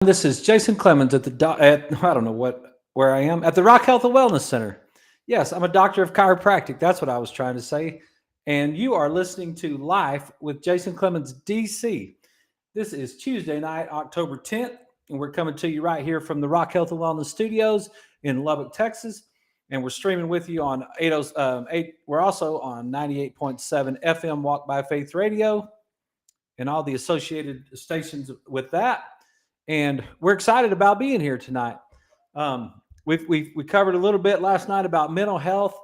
This is Jason Clemmons at I don't know where I am at the Rock Health and Wellness Center. Yes, I'm a doctor of chiropractic. That's what I was trying to say. And you are listening to Life with Jason Clemmons, DC. This is Tuesday night, October 10th, and we're coming to you right here from the Rock Health and Wellness Studios in Lubbock, Texas. And we're streaming with you on 8. We're also on 98.7 FM Walk by Faith Radio and all the associated stations with that. And we're excited about being here tonight. We covered a little bit last night about mental health,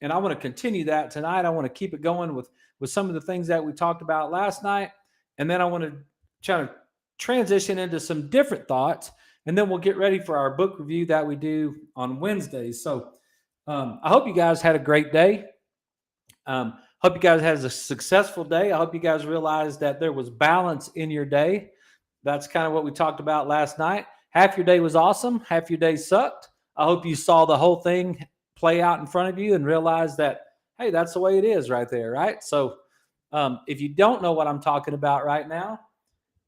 and I want to continue that tonight. I want to keep it going with some of the things that we talked about last night, and then I want to try to transition into some different thoughts, and then we'll get ready for our book review that we do on Wednesdays. So I hope you guys had a great day. Hope you guys had a successful day. I hope you guys realized that there was balance in your day. That's kind of what we talked about last night. Half your day was awesome. Half your day sucked. I hope you saw the whole thing play out in front of you and realized that, hey, that's the way it is right there, right? So if you don't know what I'm talking about right now,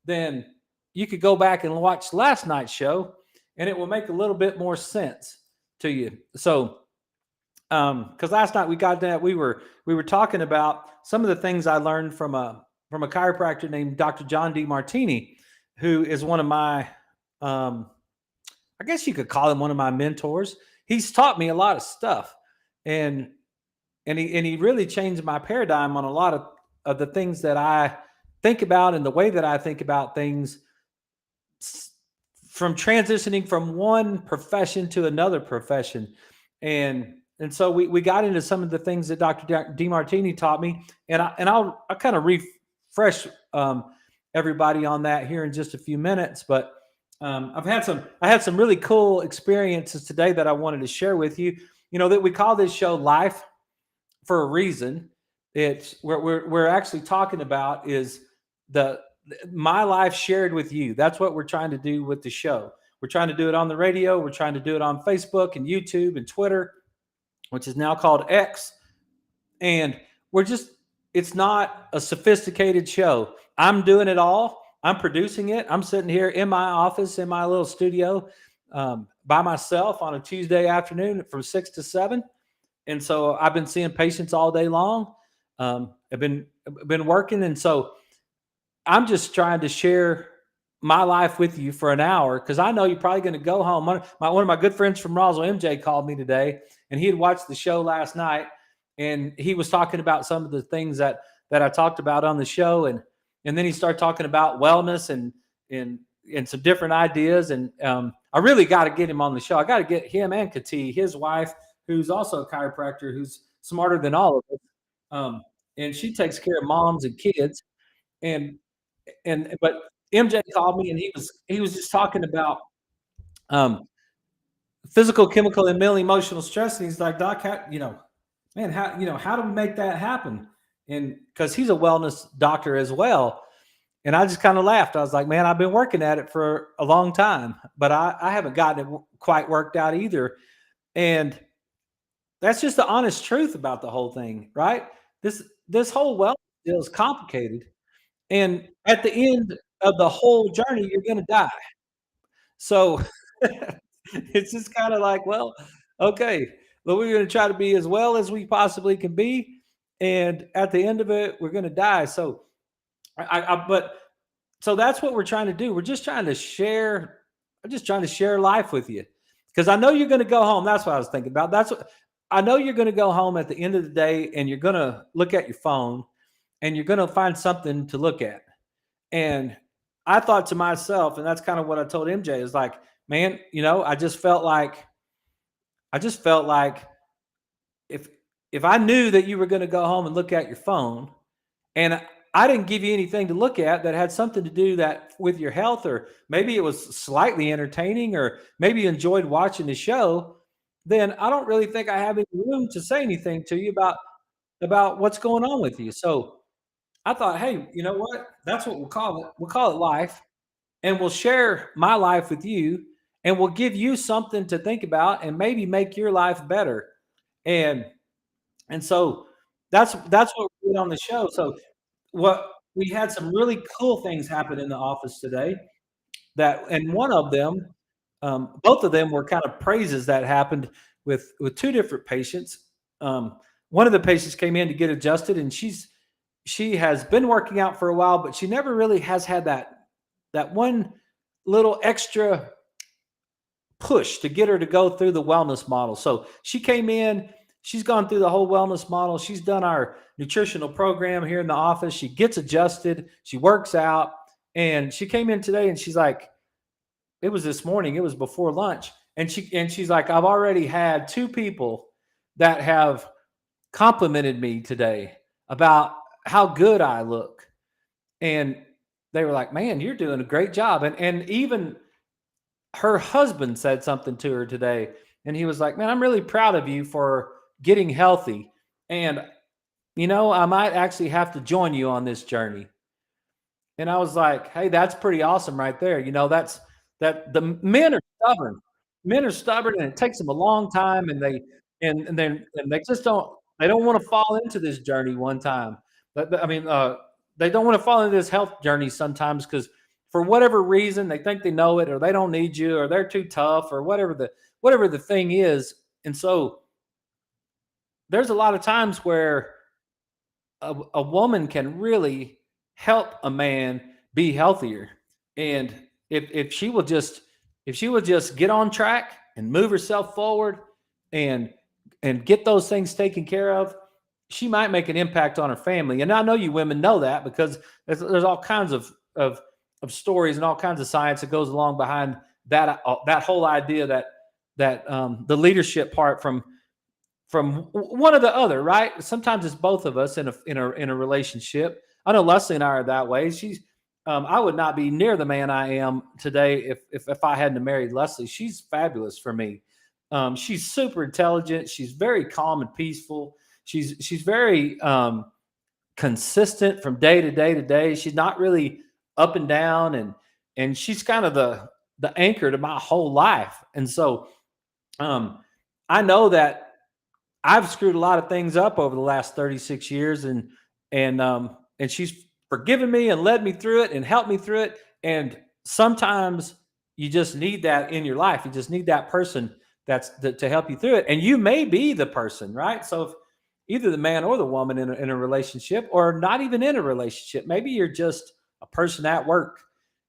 then you could go back and watch last night's show, and it will make a little bit more sense to you. So because last night we got that we were talking about some of the things I learned from a chiropractor named Dr. John Demartini, who is one of my, I guess you could call him one of my mentors. He's taught me a lot of stuff, and he really changed my paradigm on a lot of the things that I think about and the way that I think about things, from transitioning from one profession to another profession. And so we got into some of the things that Dr. Demartini taught me, and I'll kind of refresh everybody on that here in just a few minutes. But I had some really cool experiences today that I wanted to share with you. You know that we call this show Life for a reason. It's we're actually talking about is my life shared with you. That's what we're trying to do with the show. We're trying to do it on the radio. We're trying to do it on Facebook and YouTube and Twitter, which is now called X. And it's not a sophisticated show. I'm doing it all. I'm producing it. I'm sitting here in my office, in my little studio, by myself on a Tuesday afternoon from 6 to 7. And so I've been seeing patients all day long. I've been working. And so I'm just trying to share my life with you for an hour, because I know you're probably going to go home. One of my good friends from Roswell, MJ, called me today, and he had watched the show last night, and he was talking about some of the things that I talked about on the show, and then he started talking about wellness and some different ideas. And I really got to get him on the show. I got to get him and Kati, his wife, who's also a chiropractor, who's smarter than all of us, and she takes care of moms and kids, but MJ called me, and he was just talking about physical, chemical, and mental emotional stress. And he's like, Doc, how do we make that happen? And because he's a wellness doctor as well. And I just kind of laughed. I was like, man, I've been working at it for a long time, but I haven't gotten it quite worked out either. And that's just the honest truth about the whole thing, right? This whole wellness deal is complicated. And at the end of the whole journey, you're going to die. So it's just kind of like, well, okay, well, we're going to try to be as well as we possibly can be. And at the end of it, we're going to die. So so that's what we're trying to do. We're just trying to share. I'm just trying to share life with you, because I know you're going to go home. That's what I was thinking about. I know you're going to go home at the end of the day, and you're going to look at your phone, and you're going to find something to look at. And I thought to myself, and that's kind of what I told MJ, is like, man, I just felt like if I knew that you were going to go home and look at your phone, and I didn't give you anything to look at that had something to do that with your health, or maybe it was slightly entertaining, or maybe you enjoyed watching the show, then I don't really think I have any room to say anything to you about what's going on with you. So I thought, hey, you know what? That's what we'll call it. We'll call it life, and we'll share my life with you, and we'll give you something to think about and maybe make your life better. And so that's what we did on the show. So we had some really cool things happen in the office today. that, and one of them, both of them were kind of praises that happened with two different patients. One of the patients came in to get adjusted, and she has been working out for a while, but she never really has had that one little extra push to get her to go through the wellness model. So she came in, she's gone through the whole wellness model. She's done our nutritional program here in the office. She gets adjusted, she works out, and she came in today and she's like, it was this morning, it was before lunch. And she's like, I've already had two people that have complimented me today about how good I look. And they were like, man, you're doing a great job. And even her husband said something to her today, and he was like, man, I'm really proud of you for getting healthy, and I might actually have to join you on this journey. And I was like, hey, that's pretty awesome right there. That's that the men are stubborn. Men are stubborn, and it takes them a long time, and they just don't want to fall into this journey one time. But I mean, they don't want to fall into this health journey sometimes because for whatever reason they think they know it, or they don't need you, or they're too tough, or whatever the thing is. And so there's a lot of times where a woman can really help a man be healthier. And if she will just get on track and move herself forward and get those things taken care of, she might make an impact on her family. And I know you women know that because there's all kinds of stories and all kinds of science that goes along behind that whole idea that the leadership part from one or the other, right? Sometimes it's both of us in a relationship. I know Leslie and I are that way. I would not be near the man I am today if I hadn't married Leslie. She's fabulous for me. She's super intelligent. She's very calm and peaceful. She's very consistent from day to day to day. She's not really up and down, and she's kind of the anchor to my whole life. And so I know that I've screwed a lot of things up over the last 36 years, and she's forgiven me and led me through it and helped me through it. And sometimes you just need that in your life. You just need that person to help you through it. And you may be the person, right? So if either the man or the woman in a relationship, or not even in a relationship, maybe you're just a person at work,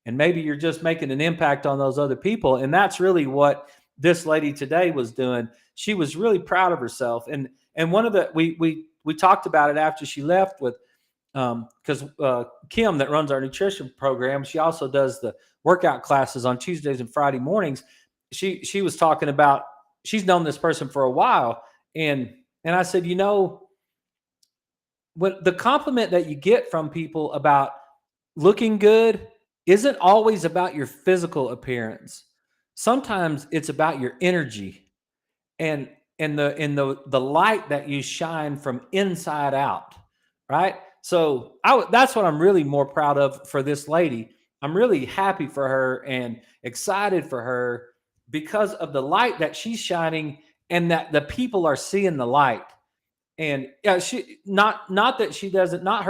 and maybe you're just making an impact on those other people. And that's really what this lady today was doing. She was really proud of herself. And one of the we talked about it after she left with because Kim, that runs our nutrition program, she also does the workout classes on Tuesdays and Friday mornings. She was talking about, she's known this person for a while, and I said, when the compliment that you get from people about looking good isn't always about your physical appearance. Sometimes it's about your energy and the light that you shine from inside out, right? So that's what I'm really more proud of for this lady. I'm really happy for her and excited for her because of the light that she's shining, and that the people are seeing the light. And yeah, she not that she doesn't, not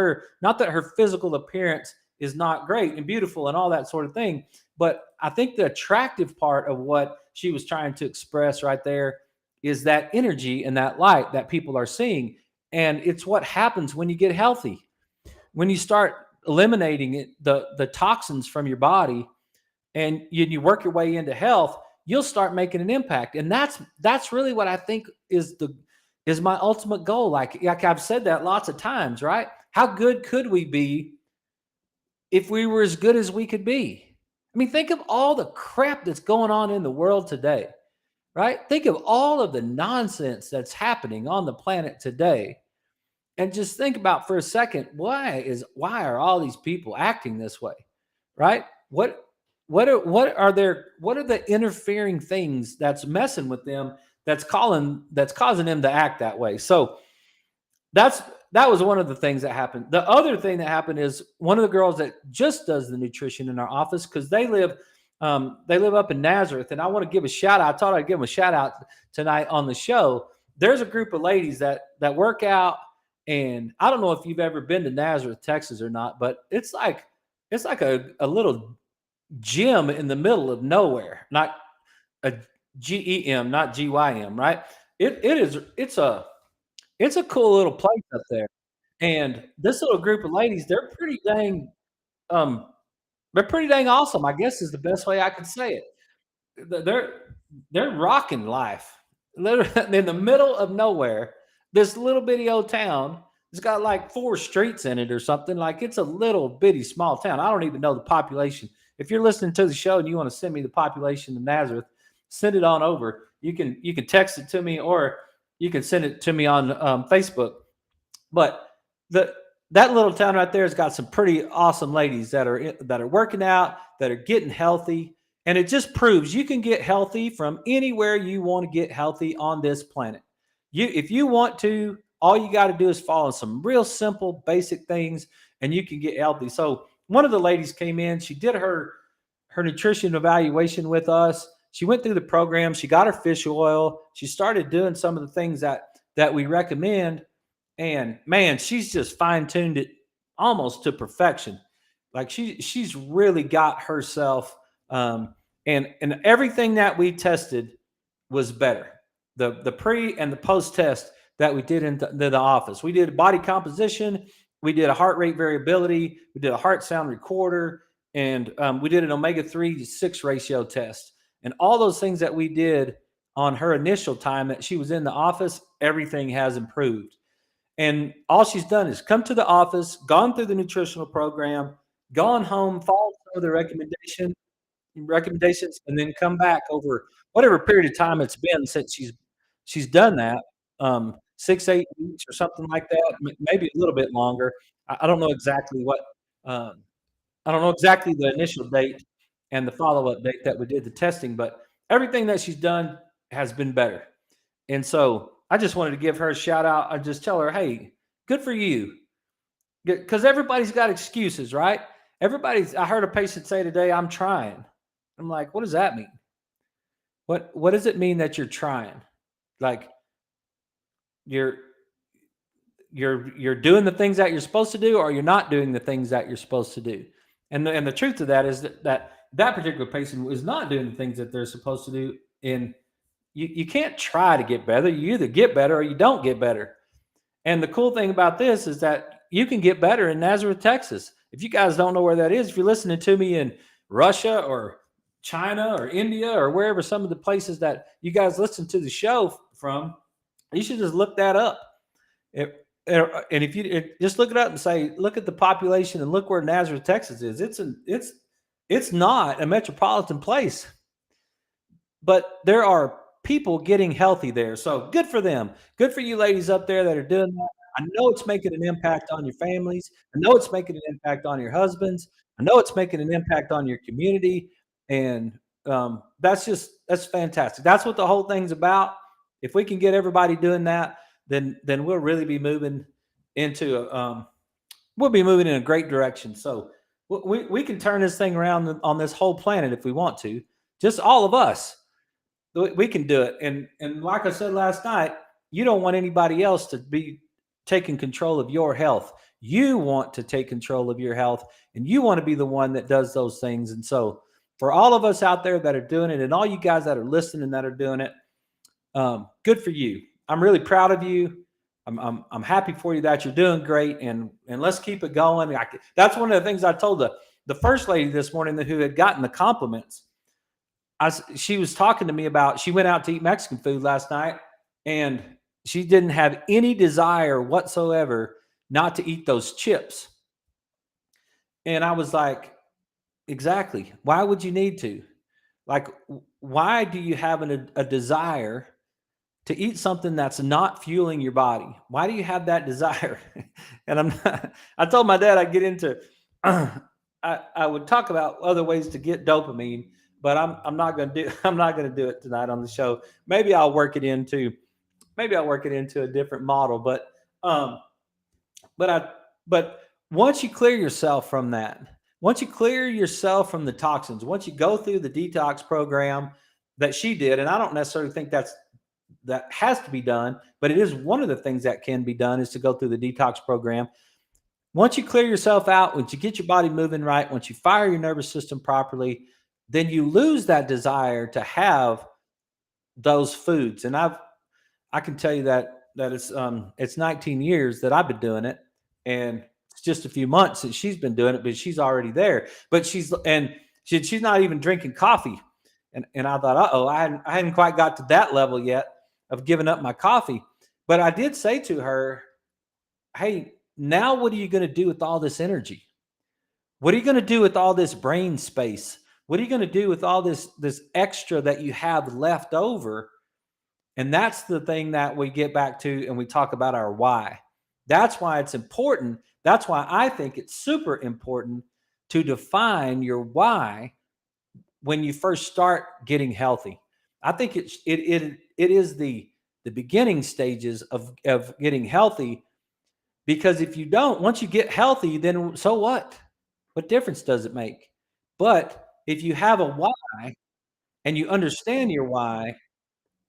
that her physical appearance is not great and beautiful and all that sort of thing, but I think the attractive part of what she was trying to express right there is that energy and that light that people are seeing. And it's what happens when you get healthy. When you start eliminating the toxins from your body, and you work your way into health, you'll start making an impact. And that's really what I think is my ultimate goal. Like I've said that lots of times, right? How good could we be if we were as good as we could be? I mean, think of all the crap that's going on in the world today, right? Think of all of the nonsense that's happening on the planet today. And just think about for a second, why are all these people acting this way? Right? What are the interfering things that's messing with them, that's causing them to act that way? So that was one of the things that happened. The other thing that happened is one of the girls that just does the nutrition in our office, because they live up in Nazareth, and I want to give a shout out. I thought I'd give them a shout out tonight on the show. There's a group of ladies that work out, and I don't know if you've ever been to Nazareth, Texas, or not, but it's like a little gym in the middle of nowhere, not a GEM, not GYM, right? It's a cool little place up there. And this little group of ladies, um they're pretty dang awesome, I guess is the best way I could say it. They're rocking life. Literally in the middle of nowhere, this little bitty old town. It's got like 4 streets in it or something. Like it's a little bitty small town. I don't even know the population. If you're listening to the show and you want to send me the population of Nazareth, send it on over. You can text it to me or you can send it to me on Facebook. But the that little town right there has got some pretty awesome ladies that are working out, that are getting healthy, and it just proves you can get healthy from anywhere you want to get healthy on this planet. If you want to, all you got to do is follow some real simple, basic things, and you can get healthy. So one of the ladies came in. She did her nutrition evaluation with us. She went through the program. She got her fish oil. She started doing some of the things that we recommend, and man, she's just fine tuned it almost to perfection. Like she's really got herself, and everything that we tested was better. The pre and the post test that we did in the office. We did body composition, we did a heart rate variability, we did a heart sound recorder, and we did an omega-3 to 6 ratio test. And all those things that we did on her initial time that she was in the office, everything has improved. And all she's done is come to the office, gone through the nutritional program, gone home, followed some of the recommendations, and then come back over whatever period of time it's been since she's done that. 6, 8 weeks or something like that, maybe a little bit longer. I don't know exactly what. Um, I don't know exactly the initial date and the follow up date that we did the testing, but everything that she's done has been better. And so I just wanted to give her a shout out. I just tell her, hey, good for you. Because everybody's got excuses, right? I heard a patient say today, I'm trying. I'm like, what does that mean? What does it mean that you're trying? Like you're you're doing the things that you're supposed to do, or you're not doing the things that you're supposed to do. And the truth of that is that particular patient is not doing the things that they're supposed to do. And you can't try to get better. You either get better or you don't get better. And the cool thing about this is that you can get better in Nazareth, Texas. If you guys don't know where that is, if you're listening to me in Russia or China or India or wherever some of the places that you guys listen to the show from, you should just look that up. And if you just look it up and say, look at the population and look where Nazareth, Texas is. It's not a metropolitan place, but there are people getting healthy there. So good for them. Good for you ladies up there that are doing that. I know it's making an impact on your families. I know it's making an impact on your husbands. I know it's making an impact on your community. And that's fantastic. That's what the whole thing's about. If we can get everybody doing that, then we'll really be moving into we'll be moving in a great direction. So we can turn this thing around on this whole planet if we want to. Just all of us, we can do it. And like I said last night, you don't want anybody else to be taking control of your health. You want to take control of your health, and you want to be the one that does those things. And so for all of us out there that are doing it, and all you guys that are listening that are doing it, good for you. I'm really proud of you. I'm happy for you that you're doing great, and let's keep it going. That's one of the things I told the first lady this morning who had gotten the compliments. She was talking to me about, she went out to eat Mexican food last night, and she didn't have any desire whatsoever not to eat those chips. And I was like, exactly. Why would you need to? Like, why do you have a desire to eat something that's not fueling your body? Why do you have that desire? And I told my dad I'd get into, I would talk about other ways to get dopamine, but I'm not going to do it tonight on the show. Maybe I'll work it into a different model, but once you clear yourself from that, once you clear yourself from the toxins, once you go through the detox program that she did, and I don't necessarily think that has to be done, but it is one of the things that can be done is to go through the detox program. Once you clear yourself out, once you get your body moving right, once you fire your nervous system properly, then you lose that desire to have those foods. And I can tell you that it's 19 years that I've been doing it, and it's just a few months that she's been doing it, but she's already there. But she's not even drinking coffee, and I thought, I hadn't quite got to that level yet of giving up my coffee. But I did say to her, hey, now what are you going to do with all this energy? What are you going to do with all this brain space? What are you going to do with all this extra that you have left over? And that's the thing that we get back to and we talk about our why. That's why it's important. That's why I think it's super important to define your why when you first start getting healthy. I think it is the beginning stages of getting healthy, because if you don't, once you get healthy, then so what? What difference does it make? But if you have a why and you understand your why,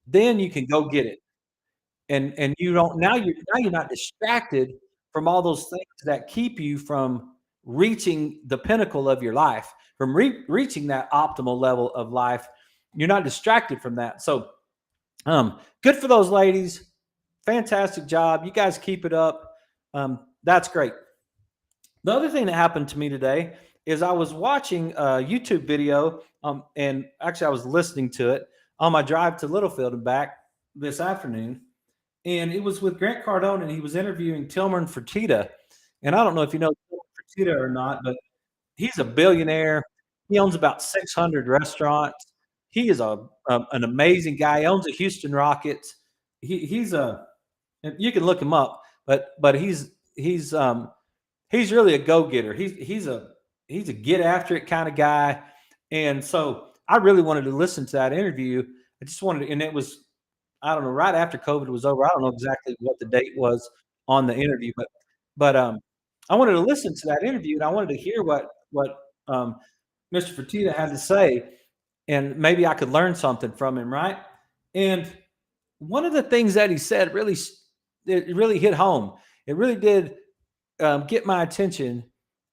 then you can go get it. And you don't, now you're not distracted from all those things that keep you from reaching the pinnacle of your life, from reaching that optimal level of life. You're not distracted from that. So good for those ladies. Fantastic job. You guys keep it up. That's great. The other thing that happened to me today is I was watching a YouTube video, and actually I was listening to it on my drive to Littlefield and back this afternoon, and it was with Grant Cardone, and he was interviewing Tilman Fertitta. And I don't know if you know Tilman Fertitta or not, but he's a billionaire. He owns about 600 restaurants. He is an amazing guy. He owns the Houston Rockets. He's a, you can look him up, but he's really a go-getter. He's a get after it kind of guy. And so I really wanted to listen to that interview. I just wanted to, and it was, I don't know, right after COVID was over. I don't know exactly what the date was on the interview, but I wanted to listen to that interview, and I wanted to hear what Mr. Fertitta had to say, and maybe I could learn something from him, right? And one of the things that he said it really hit home. It really did get my attention,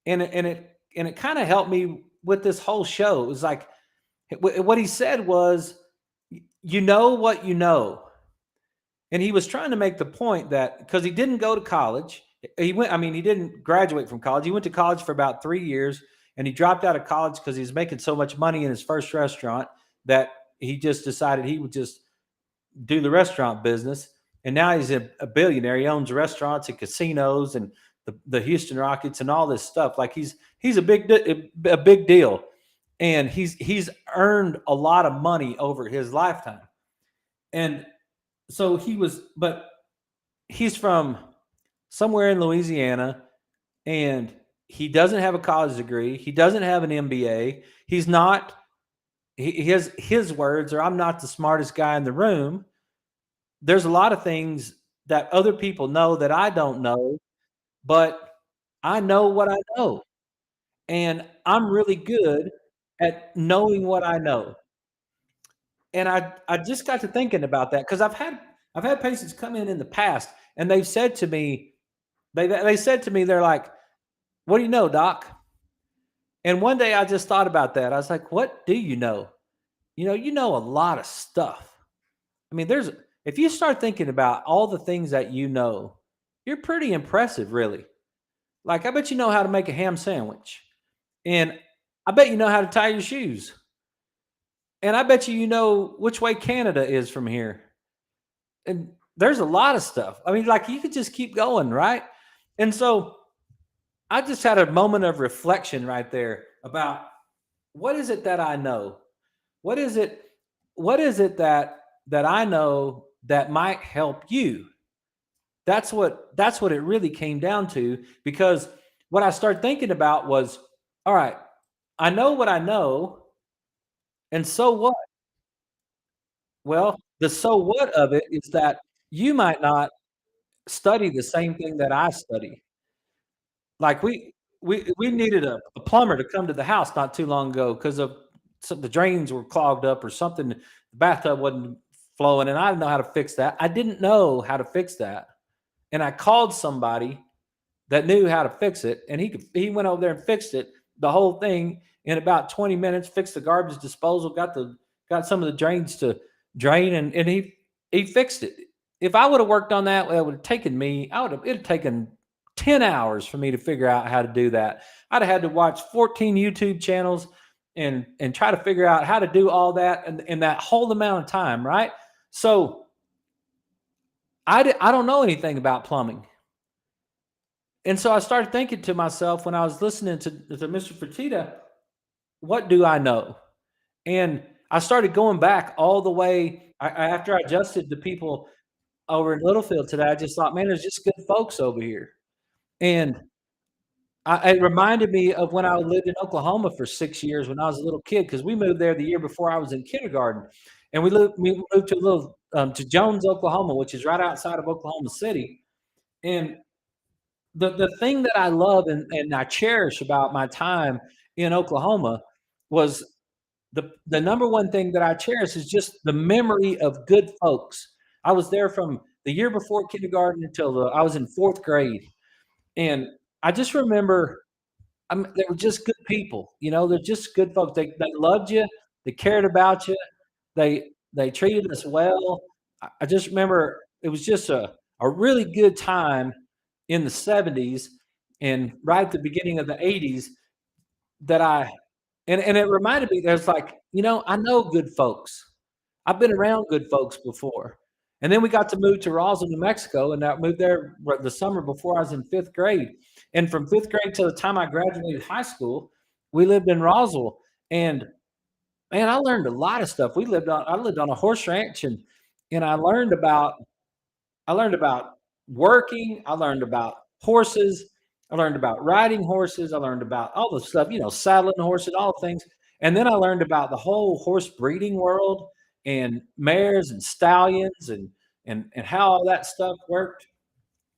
and it kind of helped me with this whole show. It was like what he said was, you know what you know. And he was trying to make the point that because he didn't go to college, he didn't graduate from college. He went to college for about 3 years, and he dropped out of college because he was making so much money in his first restaurant that he just decided he would just do the restaurant business. And now he's a billionaire. He owns restaurants and casinos and the Houston Rockets and all this stuff. Like he's a big deal, and he's earned a lot of money over his lifetime. And so but he's from somewhere in Louisiana, and he doesn't have a college degree. He doesn't have an MBA. He's not, his words are, I'm not the smartest guy in the room. There's a lot of things that other people know that I don't know, but I know what I know. And I'm really good at knowing what I know. And I just got to thinking about that because I've had patients come in the past, and they've said to me, they said to me, they're like, "What do you know, doc?" And one day I just thought about that. I was like, "What do you know? You know a lot of stuff. I mean, if you start thinking about all the things that you know, you're pretty impressive, really. Like, I bet you know how to make a ham sandwich, and I bet you know how to tie your shoes, and I bet you know which way Canada is from here. And there's a lot of stuff. I mean, like you could just keep going, right? And so I just had a moment of reflection right there about what is it that I know? What is it? What is it that I know that might help you? That's what it really came down to, because what I started thinking about was, all right, I know what I know, and so what? Well, the so what of it is that you might not study the same thing that I study. Like we needed a plumber to come to the house not too long ago because of the drains were clogged up or something. The bathtub wasn't flowing, and I didn't know how to fix that. I didn't know how to fix that, and I called somebody, that knew how to fix it, and he went over there and fixed it, the whole thing in about 20 minutes. Fixed the garbage disposal, got some of the drains to drain, and he fixed it. If I would have worked on that, it would have taken me. I would have It'd taken 10 hours for me to figure out how to do that. I'd have had to watch 14 YouTube channels and try to figure out how to do all that in that whole amount of time, right? So I don't know anything about plumbing. And so I started thinking to myself when I was listening to Mr. Fertitta, what do I know? And I started going back all the way after I adjusted to people over in Littlefield today. I just thought, man, there's just good folks over here. And it reminded me of when I lived in Oklahoma for 6 years when I was a little kid, because we moved there the year before I was in kindergarten. And we moved to a little to Jones, Oklahoma, which is right outside of Oklahoma City. And the thing that I love and I cherish about my time in Oklahoma was the number one thing that I cherish is just the memory of good folks. I was there from the year before kindergarten until I was in fourth grade, and I just remember they were just good people. They're just good folks. They loved you, they cared about you, they treated us well. I just remember it was just a really good time in the 70s and right at the beginning of the 80s that and it reminded me, there's like, I know good folks. I've been around good folks before. And then we got to move to Roswell, New Mexico, and I moved there the summer before I was in fifth grade. And from fifth grade to the time I graduated high school, we lived in Roswell. And man, I learned a lot of stuff. I lived on a horse ranch, and I learned about working. I learned about horses. I learned about riding horses. I learned about all the stuff, saddling horses, all the things. And then I learned about the whole horse breeding world and mares and stallions and how all that stuff worked.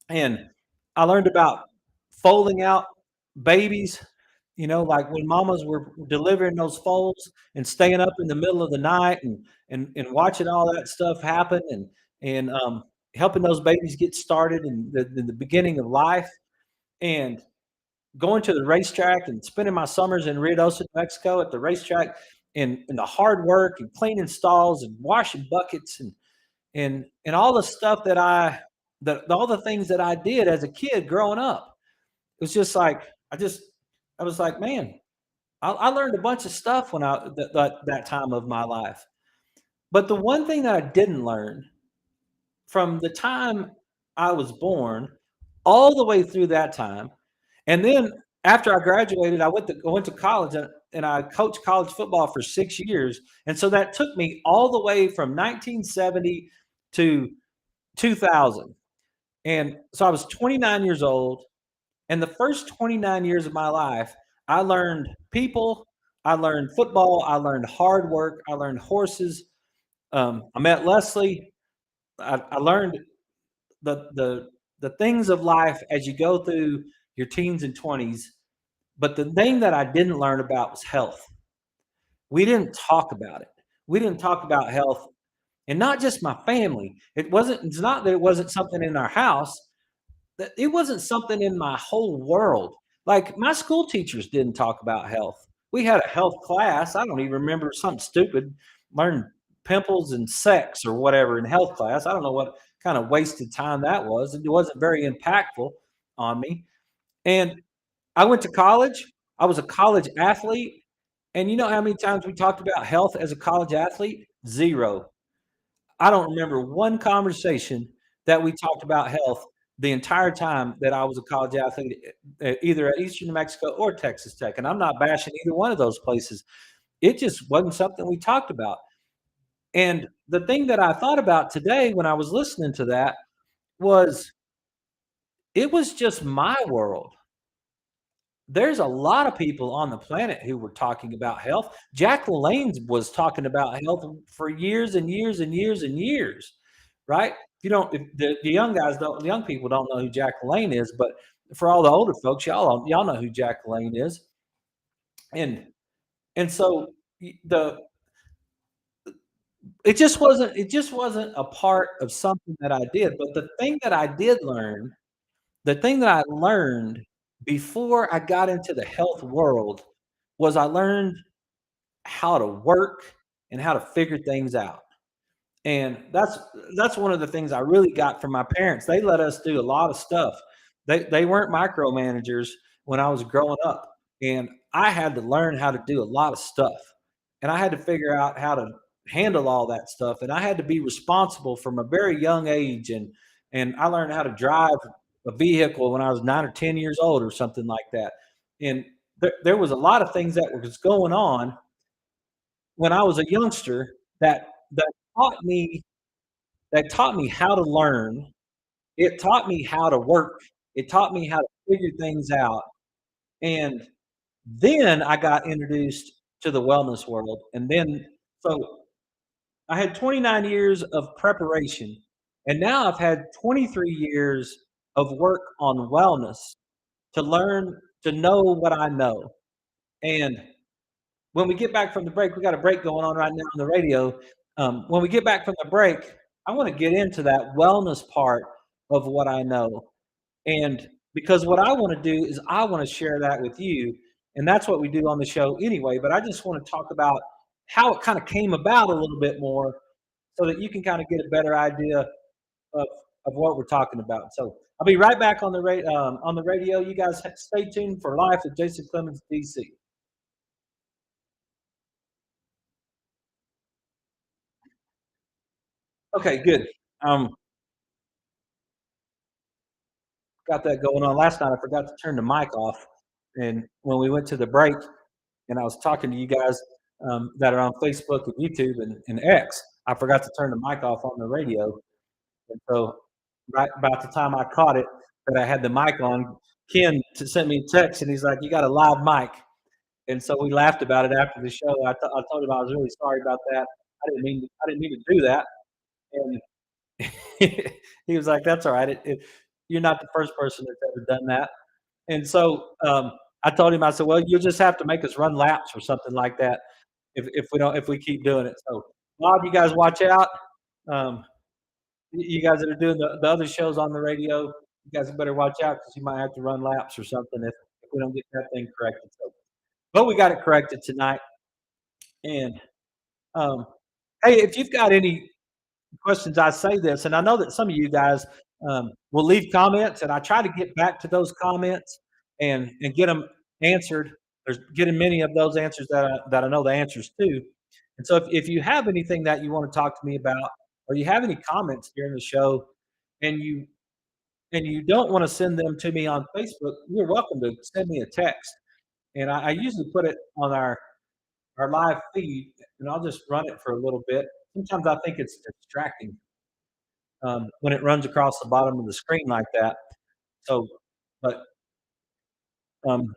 And I learned about foaling out babies, like when mamas were delivering those foals and staying up in the middle of the night and watching all that stuff happen and helping those babies get started in the beginning of life, and going to the racetrack and spending my summers in Ruidoso, New Mexico at the racetrack, and the hard work and cleaning stalls and washing buckets and all the stuff that all the things that I did as a kid growing up. It was just like I was like, man, I learned a bunch of stuff when that time of my life. But the one thing that I didn't learn from the time I was born all the way through that time, and then after I graduated, I went to college, and I coached college football for 6 years, and so that took me all the way from 1970 to 2000. And so I was 29 years old, and the first 29 years of my life, I learned people, I learned football, I learned hard work, I learned horses. I met Leslie. I learned the things of life as you go through your teens and 20s. But the thing that I didn't learn about was health. We didn't talk about it. We didn't talk about health, and not just my family. It's not that it wasn't something in our house, that it wasn't something in my whole world. Like, my school teachers didn't talk about health. We had a health class. I don't even remember, something stupid, learned pimples and sex or whatever in health class. I don't know what kind of wasted time that was. It wasn't very impactful on me. And I went to college. I was a college athlete. And you know how many times we talked about health as a college athlete? Zero. I don't remember one conversation that we talked about health the entire time that I was a college athlete, either at Eastern New Mexico or Texas Tech. And I'm not bashing either one of those places. It just wasn't something we talked about. And the thing that I thought about today when I was listening to that was, it was just my world. There's a lot of people on the planet who were talking about health. Jack LaLanne was talking about health for years and years and years and years, right? You don't if the young guys don't the young people don't know who Jack LaLanne is, but for all the older folks, y'all know who Jack LaLanne is. And so the it just wasn't a part of something that I did. But the thing that I did learn, the thing that I learned before I got into the health world was I learned how to work and how to figure things out. And that's one of the things I really got from my parents. They let us do a lot of stuff. They weren't micromanagers when I was growing up, and I had to learn how to do a lot of stuff. And I had to figure out how to handle all that stuff, and I had to be responsible from a very young age, and I learned how to drive a vehicle when I was 9 or 10 years old or something like that. And there was a lot of things that was going on when I was a youngster that taught me taught me how to learn. It taught me how to work. It taught me how to figure things out. And then I got introduced to the wellness world. And then, so I had 29 years of preparation. And now I've had 23 years of work on wellness to learn, to know what I know. And when we get back from the break, we got a break going on right now on the radio. When we get back from the break, I want to get into that wellness part of what I know. And because what I want to do is I want to share that with you. And that's what we do on the show anyway. But I just want to talk about how it kind of came about a little bit more so that you can kind of get a better idea of, of what we're talking about. So I'll be right back on the radio. You guys stay tuned for Life with Jason Clemmons, DC. Okay, good. Um, got that going on. Last night I forgot to turn the mic off, and when we went to the break, and I was talking to you guys that are on Facebook and YouTube and X, I forgot to turn the mic off on the radio, and so right about the time I caught it that I had the mic on, Ken sent me a text, and he's like, "You got a live mic," and so we laughed about it after the show. I told him I was really sorry about that. I didn't mean to do that, and he was like, "That's all right. You're not the first person that's ever done that." And so I told him, I said, "Well, you'll just have to make us run laps or something like that if we keep doing it." So, Bob, you guys watch out. Um, you guys that are doing the other shows on the radio, you guys better watch out because you might have to run laps or something if we don't get that thing corrected. So, but we got it corrected tonight. And um, hey, if you've got any questions, I say this, and I know that some of you guys will leave comments, and I try to get back to those comments and get them answered. There's getting many of those answers that I know the answers to. And so if you have anything that you want to talk to me about, or you have any comments during the show, and you don't want to send them to me on Facebook, you're welcome to send me a text. And I usually put it on our live feed, and I'll just run it for a little bit. Sometimes I think it's distracting when it runs across the bottom of the screen like that. So, but um,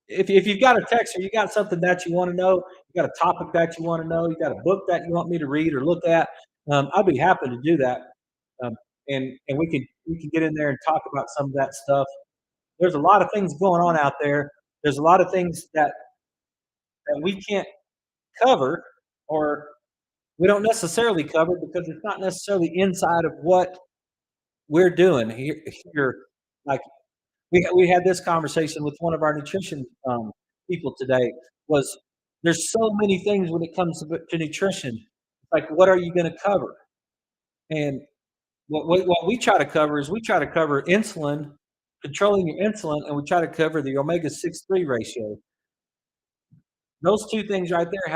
if you've got a text or you got something that you want to know, you got a topic that you want to know, you got a book that you want me to read or look at, I'd be happy to do that. Um, and we can get in there and talk about some of that stuff. There's a lot of things going on out there. There's a lot of things that we can't cover or we don't necessarily cover because it's not necessarily inside of what we're doing here. Like we had this conversation with one of our nutrition people today. Was there's so many things when it comes to nutrition. Like, what are you going to cover? And what we try to cover is we try to cover insulin, controlling your insulin, and we try to cover the omega 6 3 ratio. Those two things right there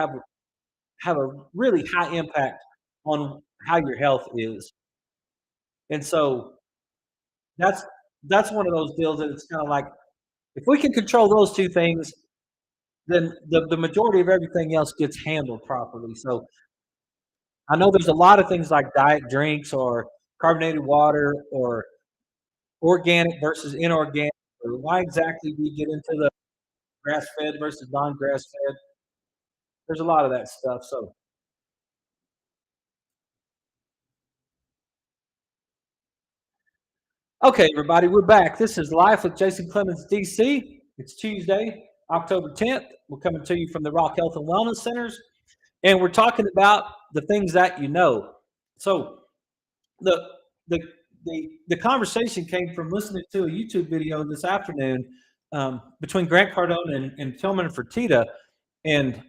have a really high impact on how your health is. And so that's that's one of those deals that it's kind of like if we can control those two things, then the majority of everything else gets handled properly. So I know there's a lot of things like diet drinks or carbonated water or organic versus inorganic, or why exactly we get into the grass fed versus non grass fed. There's a lot of that stuff. So, okay, everybody, we're back. This is Life with Jason Clemmons, DC. It's Tuesday, October 10th. We're coming to you from the Rock Health and Wellness Centers, and we're talking about the things that you know. So, the the the conversation came from listening to a YouTube video this afternoon between Grant Cardone and Tillman Fertitta, and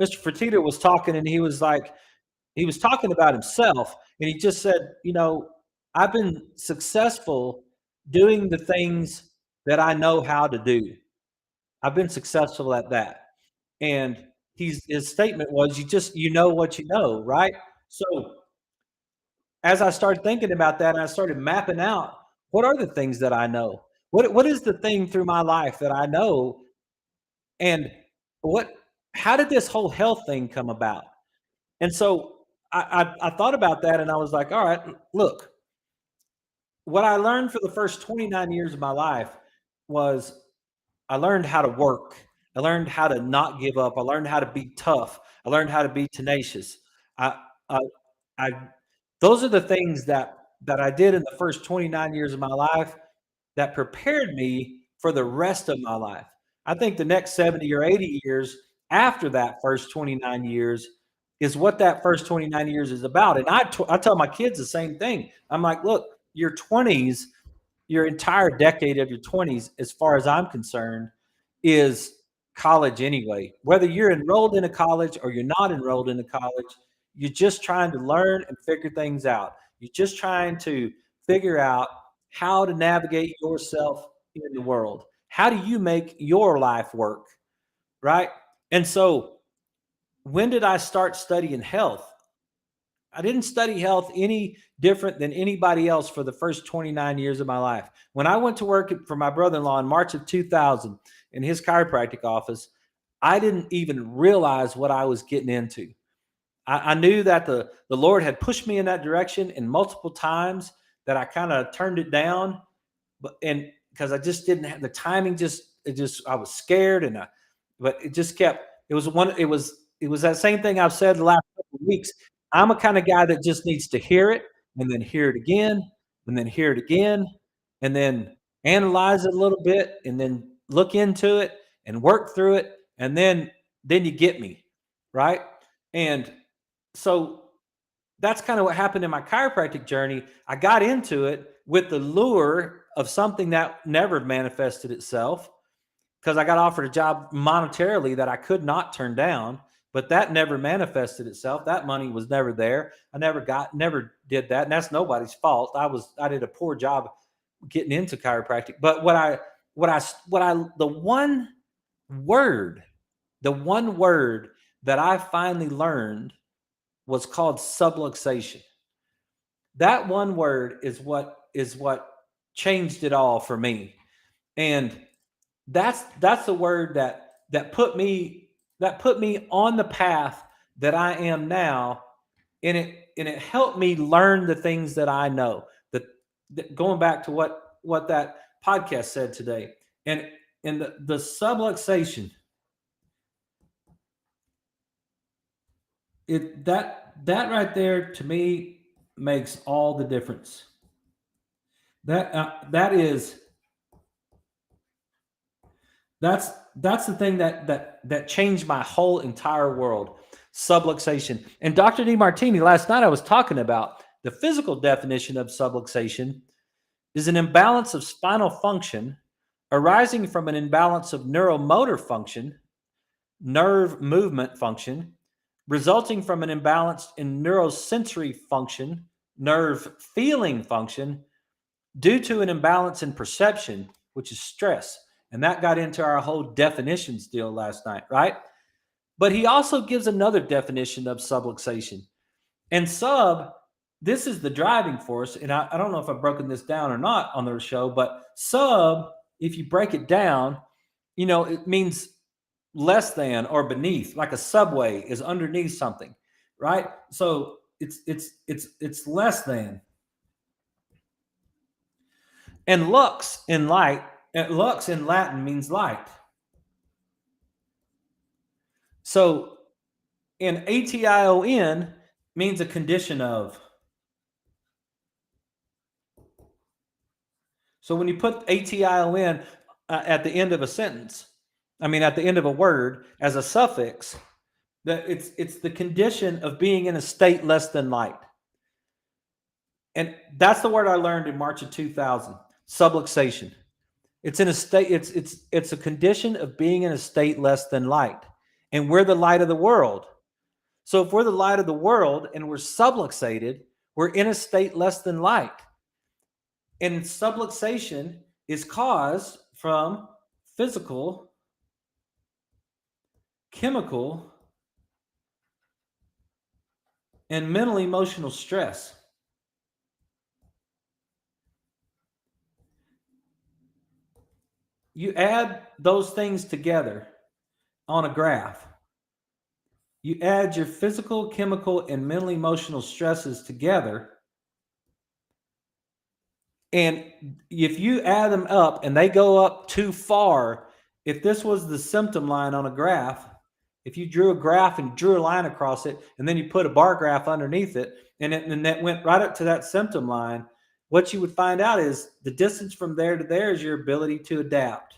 Mr. Fertitta was talking, and he was like, he was talking about himself, and he just said, I've been successful doing the things that I know how to do. I've been successful at that. And his statement was, you know what you know, right? So as I started thinking about that, and I started mapping out what are the things that I know? What is the thing through my life that I know? And what how did this whole health thing come about? And so I thought about that, and I was like, all right, look, what I learned for the first 29 years of my life was I learned how to work. I learned how to not give up. I learned how to be tough. I learned how to be tenacious. I, I, I those are the things that I did in the first 29 years of my life that prepared me for the rest of my life. I think the next 70 or 80 years after that first 29 years is what that first 29 years is about. And I tell my kids the same thing. I'm like, look, your 20s, your entire decade of your 20s, as far as I'm concerned, is college anyway. Whether you're enrolled in a college or you're not enrolled in a college, you're just trying to learn and figure things out. You're just trying to figure out how to navigate yourself in the world. How do you make your life work? Right. And so, when did I start studying health? I didn't study health any different than anybody else for the first 29 years of my life. When I went to work for my brother-in-law in March of 2000 in his chiropractic office, I didn't even realize what I was getting into. I knew that the Lord had pushed me in that direction, and multiple times that I kind of turned it down, and because I just didn't have the timing, I was scared, but it just kept. It was that same thing I've said the last couple of weeks. I'm a kind of guy that just needs to hear it and then hear it again and then hear it again and then analyze it a little bit and then look into it and work through it, and then you get me, right? And so that's kind of what happened in my chiropractic journey. I got into it with the lure of something that never manifested itself, because I got offered a job monetarily that I could not turn down, but that never manifested itself. That money was never there. I never did that. And that's nobody's fault. I did a poor job getting into chiropractic. But word, the one word that I finally learned was called subluxation. That one word is what changed it all for me. And that's the word that put me on the path that I am now, and it helped me learn the things that I know. That going back to what that podcast said today, and the subluxation, that right there to me makes all the difference. That's the thing that changed my whole entire world. Subluxation. And Dr. DeMartini, last night I was talking about the physical definition of subluxation is an imbalance of spinal function arising from an imbalance of neuromotor function, nerve movement function, resulting from an imbalance in neurosensory function, nerve feeling function, due to an imbalance in perception, which is stress. And that got into our whole definitions deal last night, right? But he also gives another definition of subluxation. And this is the driving force. And I don't know if I've broken this down or not on the show, but sub, if you break it down, it means less than or beneath, like a subway is underneath something, right? So it's less than. And lux in Latin means light. So in ATION means a condition of. So when you put ATION at the end of a sentence, at the end of a word as a suffix, that it's the condition of being in a state less than light. And that's the word I learned in March of 2000. Subluxation. It's in a state. It's a condition of being in a state less than light, and we're the light of the world. So if we're the light of the world and we're subluxated, we're in a state less than light. And subluxation is caused from physical, chemical, and mental emotional stress. You add those things together on a graph. You add your physical, chemical, and mental emotional stresses together. And if you add them up and they go up too far, if this was the symptom line on a graph, if you drew a graph and drew a line across it, and then you put a bar graph underneath it, and that went right up to that symptom line, what you would find out is the distance from there to there is your ability to adapt.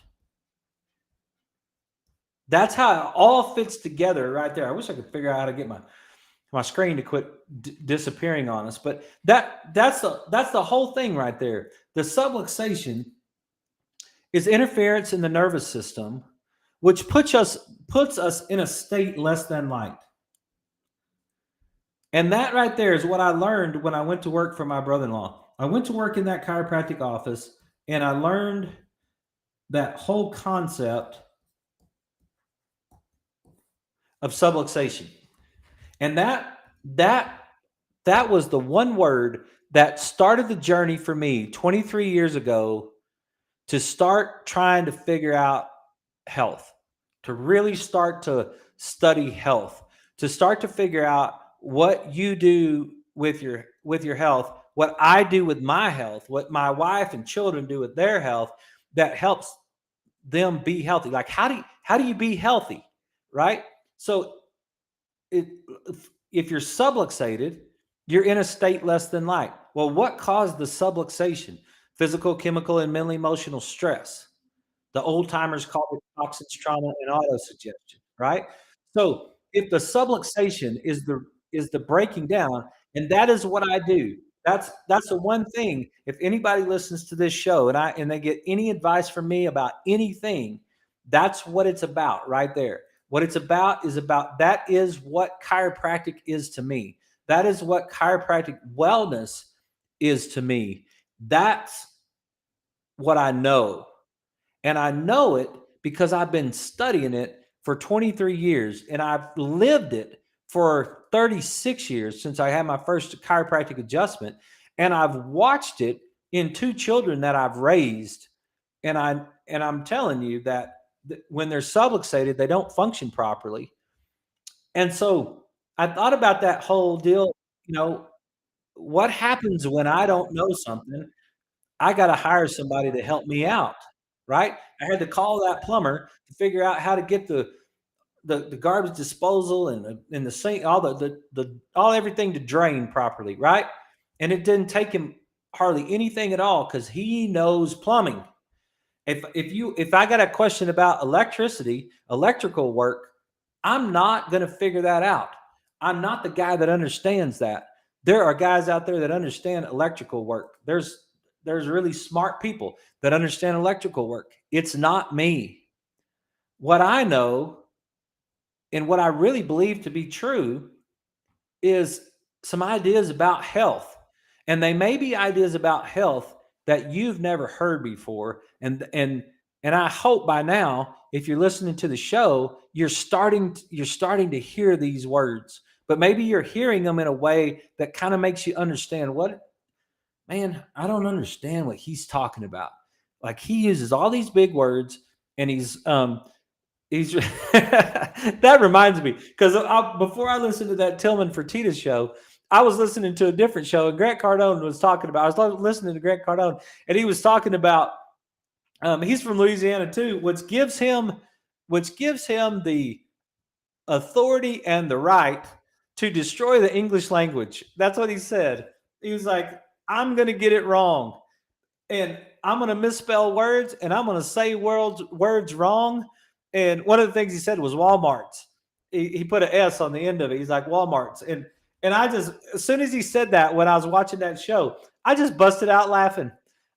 That's how it all fits together right there. I wish I could figure out how to get my screen to quit disappearing on us, but that's the whole thing right there. The subluxation is interference in the nervous system, which puts us in a state less than light. And that right there is what I learned when I went to work for my brother-in-law. I went to work in that chiropractic office, and I learned that whole concept of subluxation. And that was the one word that started the journey for me 23 years ago to start trying to figure out health, to really start to study health, to start to figure out what you do with your health, what I do with my health, what my wife and children do with their health that helps them be healthy. Like how do you be healthy, right? So if you're subluxated, you're in a state less than light. Well, what caused the subluxation? Physical, chemical, and mental emotional stress. The old timers call it toxins, trauma, and autosuggestion, right? So if the subluxation is the breaking down, and that is what I do. That's the one thing. If anybody listens to this show and they get any advice from me about anything, that's what it's about right there. What it's about is that is what chiropractic is to me. That is what chiropractic wellness is to me. That's what I know. And I know it because I've been studying it for 23 years and I've lived it for 36 years since I had my first chiropractic adjustment. And I've watched it in 2 children that I've raised. And I'm telling you that when they're subluxated, they don't function properly. And so I thought about that whole deal, what happens when I don't know something? I got to hire somebody to help me out, right? I had to call that plumber to figure out how to get the garbage disposal and the sink, all everything to drain properly, right? And it didn't take him hardly anything at all because he knows plumbing. If I got a question about electrical work, I'm not going to figure that out. I'm not the guy that understands that. There are guys out there that understand electrical work. There's really smart people that understand electrical work. It's not me. What I know and what I really believe to be true is some ideas about health. And they may be ideas about health that you've never heard before. And I hope by now, if you're listening to the show, you're starting to hear these words. But maybe you're hearing them in a way that kind of makes you understand man, I don't understand what he's talking about. Like he uses all these big words and he's that reminds me because before I listened to that Tillman Fertitta show, I was listening to a different show and Grant Cardone was talking about, I was listening to Grant Cardone and he was talking about, he's from Louisiana too, which gives him the authority and the right to destroy the English language. That's what he said. He was like, I'm going to get it wrong and I'm going to misspell words and I'm going to say words wrong. And one of the things he said was Walmart's. He put an S on the end of it. He's like Walmart's. And I just, as soon as he said that, when I was watching that show, I just busted out laughing.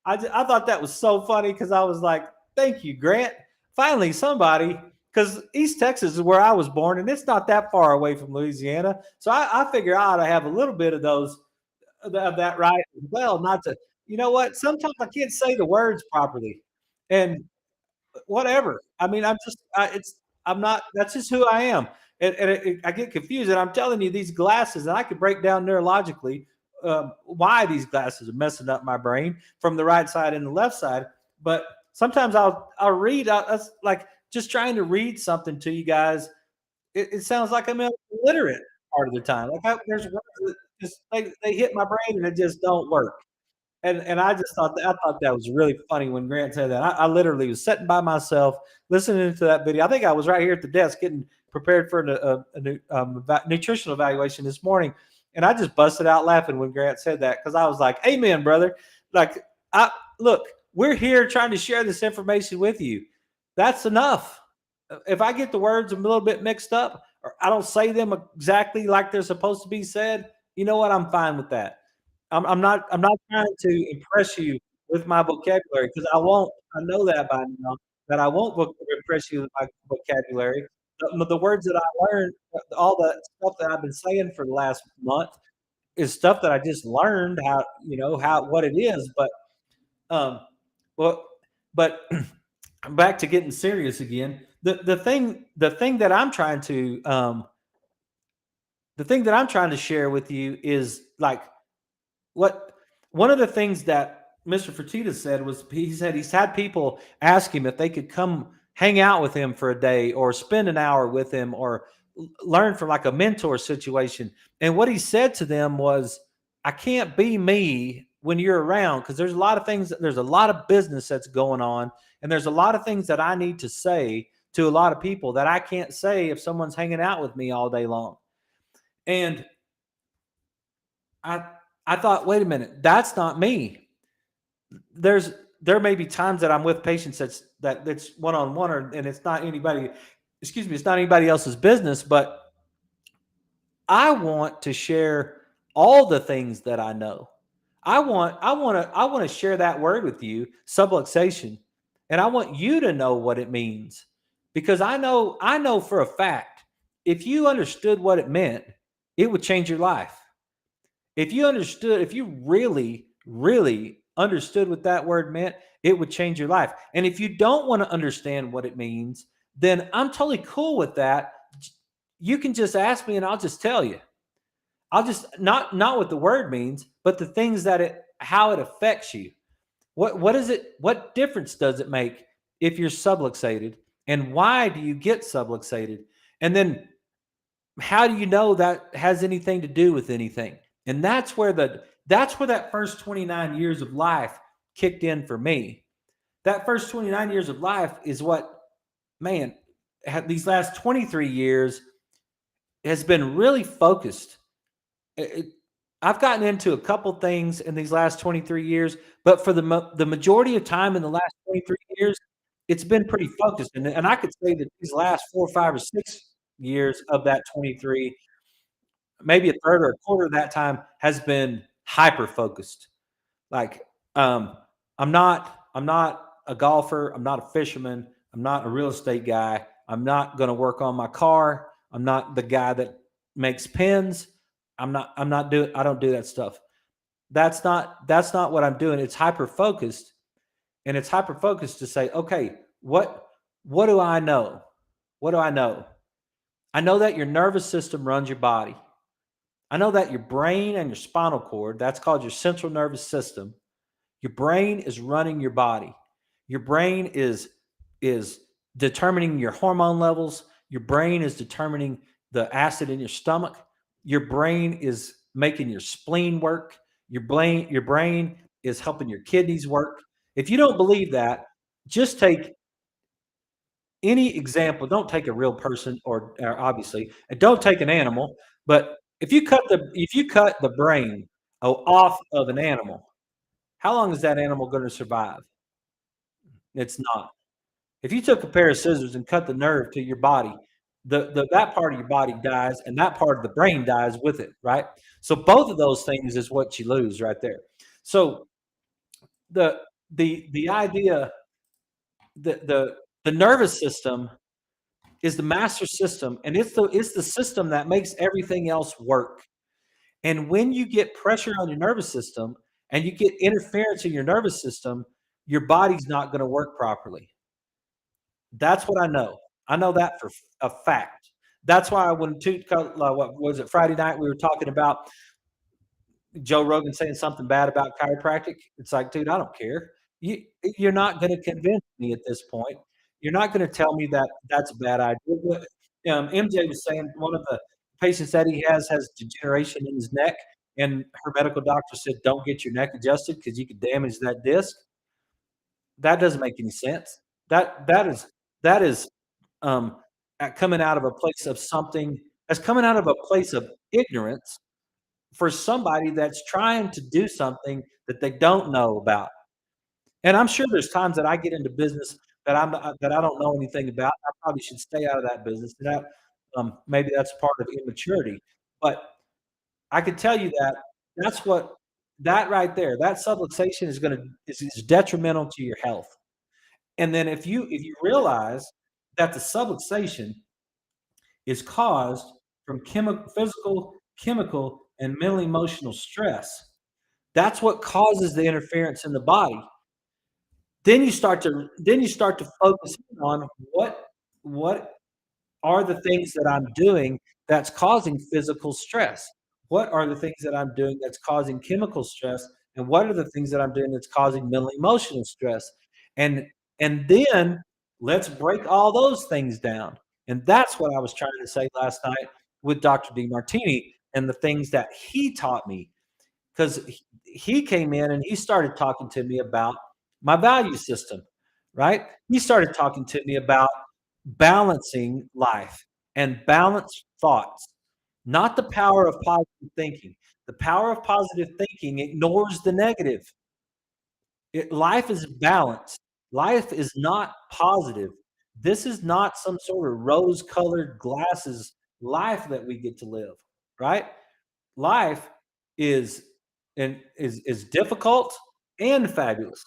I thought that was so funny because I was like, thank you, Grant. Finally, somebody, because East Texas is where I was born, and it's not that far away from Louisiana. So I figure I ought to have a little bit of those of that right as well. Not to, you know what? Sometimes I can't say the words properly, and whatever. I mean, I'm not. That's just who I am, and I get confused. And I'm telling you, these glasses, and I could break down neurologically why these glasses are messing up my brain from the right side and the left side. But sometimes I'll read. Like just trying to read something to you guys. It sounds like I'm illiterate part of the time. Like there's words that just they hit my brain and it just don't work. And I just thought I thought that was really funny when Grant said that. I literally was sitting by myself listening to that video. I think I was right here at the desk getting prepared for nutritional evaluation this morning, and I just busted out laughing when Grant said that because I was like, "Amen, brother." Like, I look, we're here trying to share this information with you. That's enough. If I get the words a little bit mixed up or I don't say them exactly like they're supposed to be said, you know what? I'm fine with that. I'm not trying to impress you with my vocabulary because I won't. I know that by now that I won't impress you with my vocabulary. The words that I learned, all the stuff that I've been saying for the last month is stuff that I just learned how how what it is. Um, well, but back to getting serious again. The thing that I'm trying to the thing that I'm trying to share with you is like what one of the things that Mr. Fertitta said was he said he's had people ask him if they could come hang out with him for a day or spend an hour with him or learn from like a mentor situation. And what he said to them was, I can't be me when you're around because there's a lot of things, there's a lot of business that's going on, and there's a lot of things that I need to say to a lot of people that I can't say if someone's hanging out with me all day long. And I I thought, wait a minute, that's not me. There's there may be times that I'm with patients that's one on one, and it's not anybody. Excuse me, it's not anybody else's business, but I want to share all the things that I know. I want to share that word with you, subluxation, and I want you to know what it means because I know for a fact if you understood what it meant, it would change your life. If you really, really understood what that word meant, it would change your life. And if you don't want to understand what it means, then I'm totally cool with that. You can just ask me and I'll just tell you. I'll just not what the word means, but the things that it how it affects you. What is it? What difference does it make if you're subluxated? And why do you get subluxated? And then how do you know that has anything to do with anything? And that's where that first 29 years of life kicked in for me. That first 29 years of life is what, man, these last 23 years has been really focused. It, I've gotten into a couple things in these last 23 years, but for the majority of time in the last 23 years, it's been pretty focused. And I could say that these last 4, 5, or 6 years of that 23, maybe a third or a quarter of that time has been hyper focused. Like, I'm not a golfer. I'm not a fisherman. I'm not a real estate guy. I'm not going to work on my car. I'm not the guy that makes pens. I'm not doing, I don't do that stuff. That's not what I'm doing. It's hyper focused, and it's hyper focused to say, okay, what do I know? What do I know? I know that your nervous system runs your body. I know that your brain and your spinal cord, that's called your central nervous system. Your brain is running your body. Your brain is determining your hormone levels. Your brain is determining the acid in your stomach. Your brain is making your spleen work. Your brain is helping your kidneys work. If you don't believe that, just take any example. Don't take a real person or obviously, and don't take an animal. But if you cut the brain off of an animal, how long is that animal going to survive? It's not. If you took a pair of scissors and cut the nerve to your body, the that part of your body dies, and that part of the brain dies with it, right? So both of those things is what you lose right there. So the the idea the nervous system is the master system, and it's the system that makes everything else work. And when you get pressure on your nervous system and you get interference in your nervous system, your body's not going to work properly. That's what I know. I know that for a fact. That's why when what was it, Friday night, we were talking about Joe Rogan saying something bad about chiropractic. It's like, dude, I don't care. You you're not going to convince me at this point. You're not going to tell me that that's a bad idea. MJ was saying one of the patients that he has degeneration in his neck, and her medical doctor said, "Don't get your neck adjusted because you could damage that disc." That doesn't make any sense. That is um, coming out of a place of something that's coming out of a place of ignorance for somebody that's trying to do something that they don't know about. And I'm sure there's times that I get into business that I don't know anything about. I probably should stay out of that business. Maybe that's part of immaturity. But I can tell you that that's what that right there, that subluxation is detrimental to your health. And then if you realize that the subluxation is caused from physical, chemical, and mental emotional stress. That's what causes the interference in the body. Then you start to focus on what are the things that I'm doing that's causing physical stress? What are the things that I'm doing that's causing chemical stress? And what are the things that I'm doing that's causing mental emotional stress? And and then let's break all those things down. And that's what I was trying to say last night with Dr. DeMartini and the things that he taught me because he came in and he started talking to me about my value system, right? He started talking to me about balancing life and balanced thoughts, not the power of positive thinking. The power of positive thinking ignores the negative. Life is balanced. Life is not positive. This is not some sort of rose colored glasses life that we get to live, right? Life is is difficult and fabulous.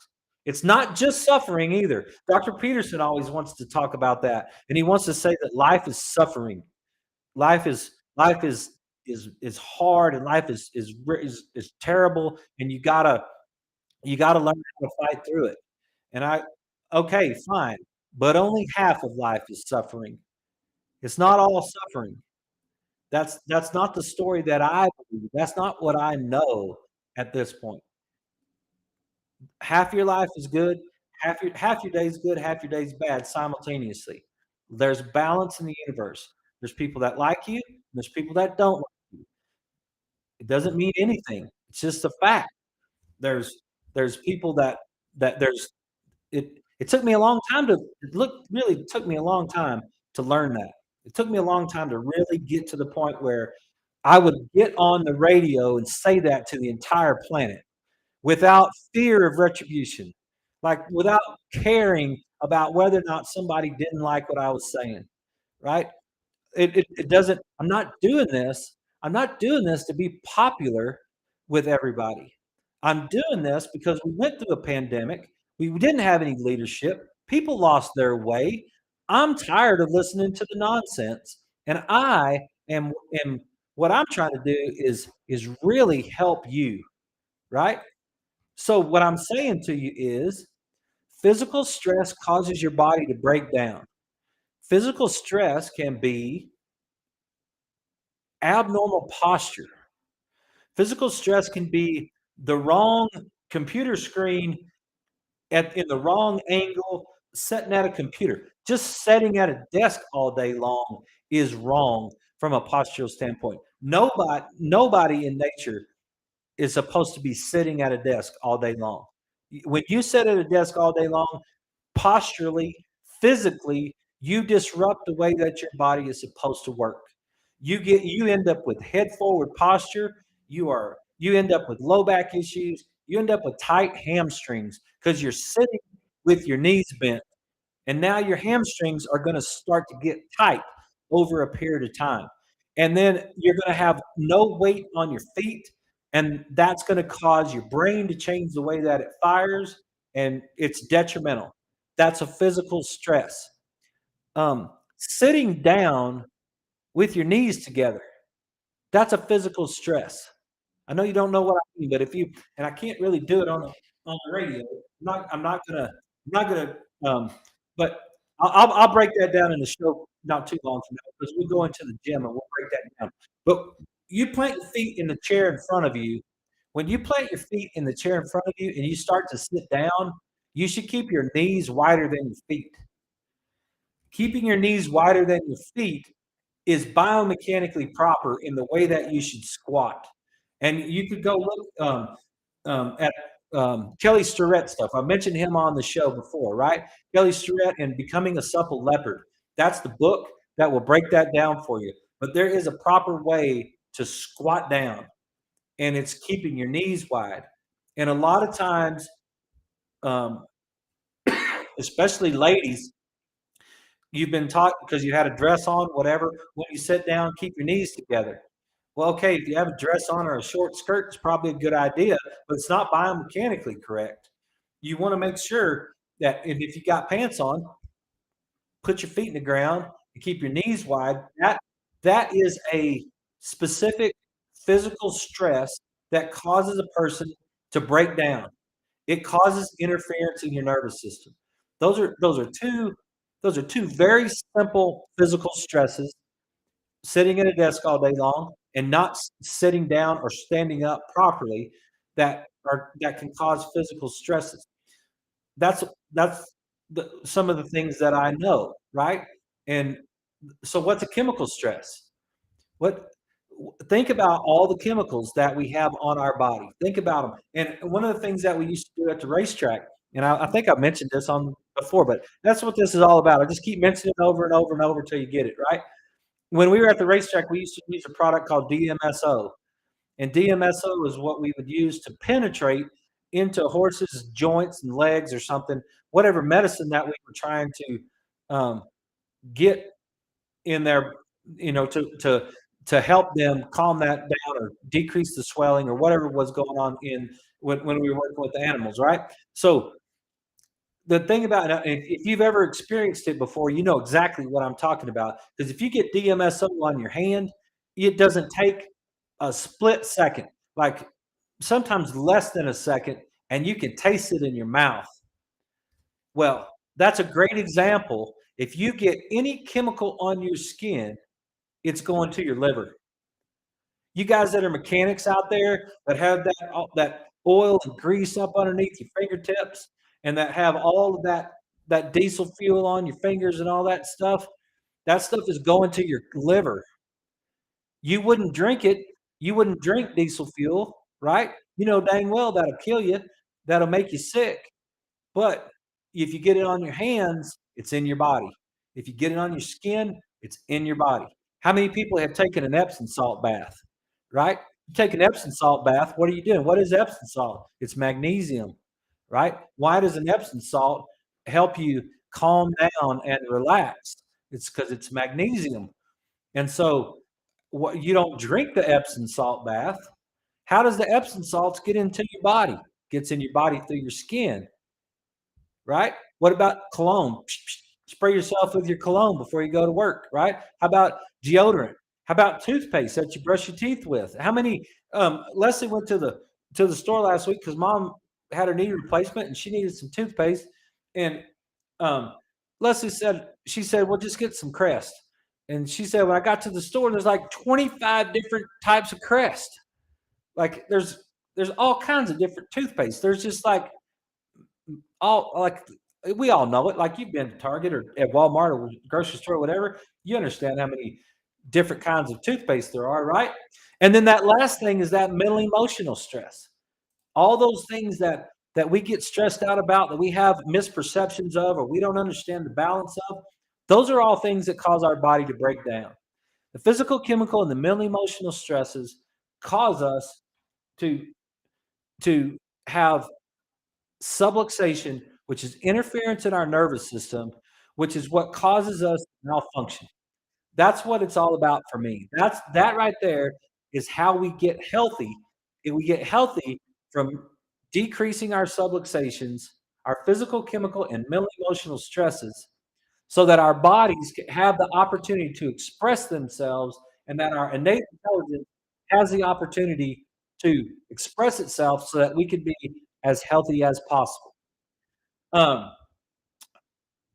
It's not just suffering either. Dr. Peterson always wants to talk about that, and he wants to say that life is suffering. Life is hard, and life is terrible, and you gotta learn how to fight through it. And okay, fine, but only half of life is suffering. It's not all suffering. That's not the story that I believe. That's not what I know at this point. Half your life is good, half your day is good, half your day is bad simultaneously. There's balance in the universe. There's people that like you, and there's people that don't like you. It doesn't mean anything. It's just a fact. There's there's people that there's it took me a long time to really took me a long time to learn that. It took me a long time to really get to the point where I would get on the radio and say that to the entire planet without fear of retribution, like without caring about whether or not somebody didn't like what I was saying, right? It doesn't I'm not doing this to be popular with everybody. I'm doing this because we went through a pandemic. We didn't have any leadership. People lost their way. I'm tired of listening to the nonsense. And I am what I'm trying to do is really help you, right? So what I'm saying to you is physical stress causes your body to break down. Physical stress can be abnormal posture. Physical stress can be the wrong computer screen in the wrong angle, sitting at a computer. Just sitting at a desk all day long is wrong from a postural standpoint. Nobody in nature is supposed to be sitting at a desk all day long. When you sit at a desk all day long, posturally, physically, you disrupt the way that your body is supposed to work. You end up with head forward posture. You end up with low back issues. You end up with tight hamstrings because you're sitting with your knees bent. And now your hamstrings are going to start to get tight over a period of time. And then you're going to have no weight on your feet, and that's going to cause your brain to change the way that it fires, and it's detrimental. That's a physical stress. Sitting down with your knees together, that's a physical stress. I know you don't know what I mean, but if you and I can't really do it on the radio. I'm not gonna, um, but I'll break that down in the show not too long from now because we'll go into the gym and we'll break that down. But you plant your feet in the chair in front of you. When you plant your feet in the chair in front of you and you start to sit down, you should keep your knees wider than your feet. Keeping your knees wider than your feet is biomechanically proper in the way that you should squat. And you could go look at Kelly Starrett stuff. I mentioned him on the show before, right? Kelly Starrett and Becoming a Supple Leopard. That's the book that will break that down for you. But there is a proper way to squat down, and it's keeping your knees wide. And a lot of times, um, especially ladies, you've been taught because you had a dress on, whatever. When you sit down, keep your knees together. Well, okay, if you have a dress on or a short skirt, it's probably a good idea, but it's not biomechanically correct. You want to make sure that if you got pants on, put your feet in the ground and keep your knees wide. That is a specific physical stress that causes a person to break down. It causes interference in your nervous system. Those are two very simple physical stresses. Sitting at a desk all day long and not sitting down or standing up properly that can cause physical stresses. That's some of the things that I know, right? And so, what's a chemical stress? What Think about all the chemicals that we have on our body. Think about them. And one of the things that we used to do at the racetrack, and I think I mentioned this on before, but that's what this is all about. I just keep mentioning it over and over and over till you get it, right? When we were at the racetrack, we used to use a product called DMSO, and DMSO is what we would use to penetrate into horses' joints and legs or something, whatever medicine that we were trying to get in there, to help them calm that down or decrease the swelling or whatever was going on when we were working with the animals, right? So the thing about it, if you've ever experienced it before, you know exactly what I'm talking about. Because if you get DMSO on your hand, it doesn't take a split second, like sometimes less than a second, and you can taste it in your mouth. Well, that's a great example. If you get any chemical on your skin, it's going to your liver. You guys that are mechanics out there that have that oil and grease up underneath your fingertips and that have all of that diesel fuel on your fingers and all that stuff is going to your liver. You wouldn't drink it. You wouldn't drink diesel fuel, right? You know dang well that'll kill you. That'll make you sick. But if you get it on your hands, it's in your body. If you get it on your skin, it's in your body. How many people have taken an Epsom salt bath, right? You take an Epsom salt bath, what are you doing? What is Epsom salt? It's magnesium, right? Why does an Epsom salt help you calm down and relax? It's because it's magnesium. And so what you don't drink the Epsom salt bath. How does the Epsom salts get into your body? Gets in your body through your skin, right? What about cologne? Spray yourself with your cologne before you go to work, right? How about deodorant? How about toothpaste that you brush your teeth with? How many? Leslie went to the store last week because mom had her knee replacement and she needed some toothpaste, and um, Leslie said, "Well, just get some Crest." And she said, when I got to the store, there's like 25 different types of Crest. Like there's all kinds of different toothpaste. There's just like all like we all know it. Like you've been to Target or at Walmart or grocery store, or whatever. You understand how many different kinds of toothpaste there are, right? And then that last thing is that mental emotional stress. All those things that we get stressed out about, that we have misperceptions of, or we don't understand the balance of. Those are all things that cause our body to break down. The physical, chemical, and the mental emotional stresses cause us to to have subluxation, which is interference in our nervous system, which is what causes us to malfunction. That's what it's all about for me. That right there is how we get healthy. And we get healthy from decreasing our subluxations, our physical, chemical, and mental emotional stresses, so that our bodies have the opportunity to express themselves and that our innate intelligence has the opportunity to express itself so that we can be as healthy as possible. Um,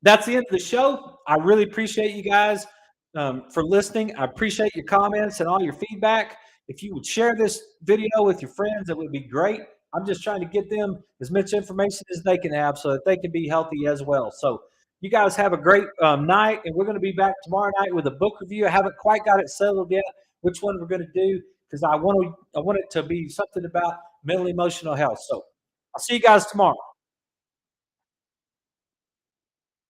that's the end of the show. I really appreciate you guys for listening. I appreciate your comments and all your feedback. If you would share this video with your friends, it would be great. I'm just trying to get them as much information as they can have so that they can be healthy as well. So, you guys have a great night, and we're going to be back tomorrow night with a book review. I haven't quite got it settled yet, which one we're going to do, because I want it to be something about mental emotional health. So, I'll see you guys tomorrow.